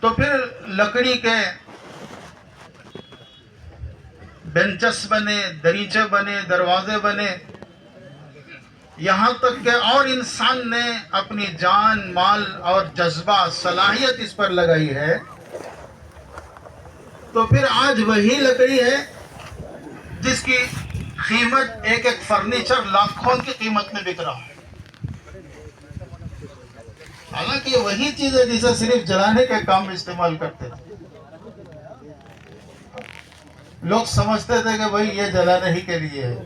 تو پھر لکڑی کے بینچس بنے، دریچے بنے، دروازے بنے، یہاں تک کہ اور انسان نے اپنی جان، مال اور جذبہ، صلاحیت اس پر لگائی ہے، تو پھر آج وہی لکڑی ہے جس کی قیمت ایک ایک فرنیچر لاکھوں کی قیمت میں بک رہا ہے۔ حالانکہ یہ وہی چیز ہے جسے صرف جلانے کے کام میں استعمال کرتے تھے۔ لوگ سمجھتے تھے کہ بھئی یہ جلانے ہی کے لیے ہے،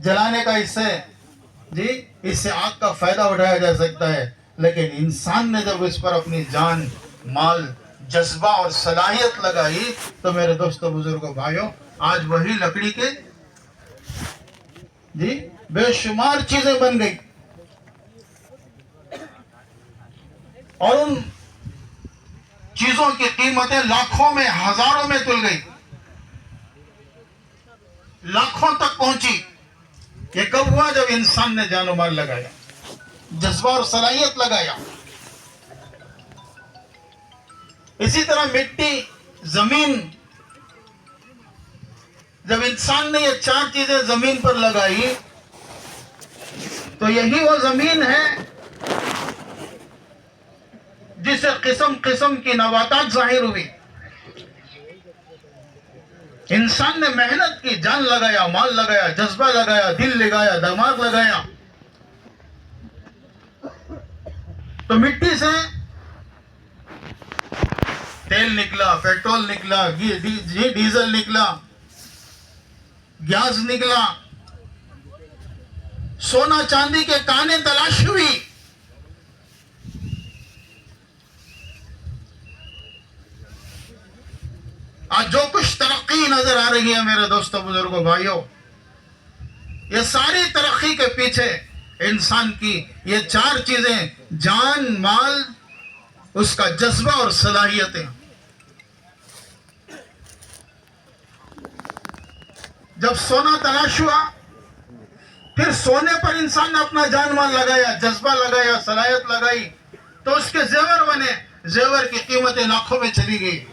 جلانے کا اس سے آگ کا فائدہ اٹھایا جا سکتا ہے، لیکن انسان نے جب اس پر اپنی جان، مال، جذبہ اور صلاحیت لگائی تو میرے دوستو، بزرگوں، بھائیوں، آج وہی لکڑی کے بے شمار چیزیں بن گئی، اور ان چیزوں کی قیمتیں لاکھوں میں، ہزاروں میں تل گئی، لاکھوں تک پہنچی۔ یہ کب ہوا؟ جب انسان نے جان و مال لگایا، جذبہ اور صلاحیت لگایا۔ اسی طرح مٹی، زمین، جب انسان نے یہ چار چیزیں زمین پر لگائی تو یہی وہ زمین ہے جس سے قسم قسم کی نباتات ظاہر ہوئی۔ انسان نے محنت کی، جان لگایا، مال لگایا، جذبہ لگایا، دل لگایا، دماغ لگایا، تو مٹی سے تیل نکلا، پیٹرول نکلا، ڈیزل نکلا، گیس نکلا، سونا چاندی کے کانیں تلاش ہوئی۔ آج جو کچھ ترقی نظر آ رہی ہے میرے دوستوں، بزرگوں، بھائیوں، یہ ساری ترقی کے پیچھے انسان کی یہ چار چیزیں، جان، مال، اس کا جذبہ اور صلاحیتیں۔ جب سونا تلاش ہوا، پھر سونے پر انسان نے اپنا جان مال لگایا، جذبہ لگایا، صلاحیت لگائی، تو اس کے زیور بنے، زیور کی قیمتیں لاکھوں میں چلی گئی۔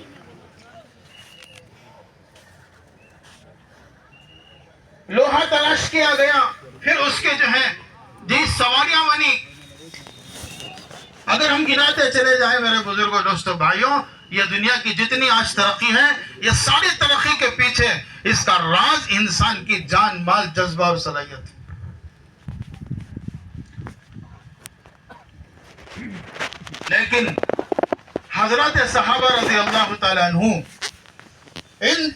لوہا تلاش کیا گیا، پھر اس کے سواریاں بنی۔ اگر ہم گناتے چلے جائیں میرے بزرگوں، دوستوں، بھائیوں، یہ دنیا کی جتنی آج ترقی ہے، یہ ساری ترقی کے پیچھے اس کا راز انسان کی جان، مال، جذبہ اور صلاحیت ہے۔ لیکن حضرات صحابہ رضی اللہ تعالیٰ عنہ ان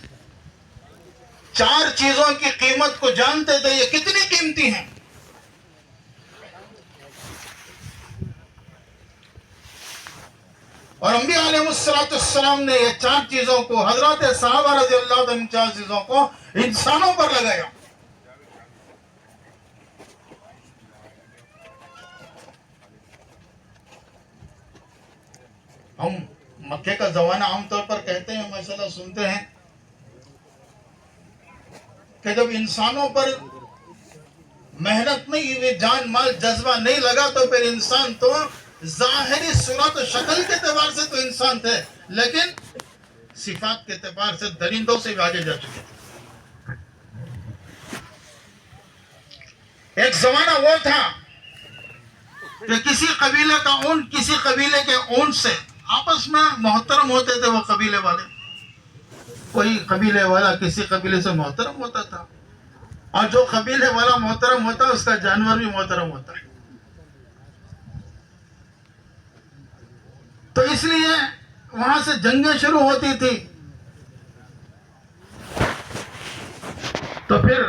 چار چیزوں کی قیمت کو جانتے تھے، یہ کتنی قیمتی ہیں۔ اور انبیاء علیہ السلام نے یہ چار چیزوں کو، حضرات صحابہ رضی اللہ عنہ، ان چار چیزوں کو انسانوں پر لگایا۔ ہم مکے کا زمانہ عام طور پر کہتے ہیں، مسئلہ سنتے ہیں کہ جب انسانوں پر محنت نہیں ہوئی، جان، مال، جذبہ نہیں لگا، تو پھر انسان تو ظاہری صورت و شکل کے اعتبار سے تو انسان تھے، لیکن صفات کے اعتبار سے درندوں سے بھی آگے جا چکے تھے۔ ایک زمانہ وہ تھا کہ کسی قبیلے کا اونٹ کسی قبیلے کے اونٹ سے آپس میں محترم ہوتے تھے، وہ قبیلے والے، کوئی قبیلے والا کسی قبیلے سے محترم ہوتا تھا، اور جو قبیلے والا محترم ہوتا ہے اس کا جانور بھی محترم ہوتا ہے۔ تو اس لیے وہاں سے جنگیں شروع ہوتی تھی، تو پھر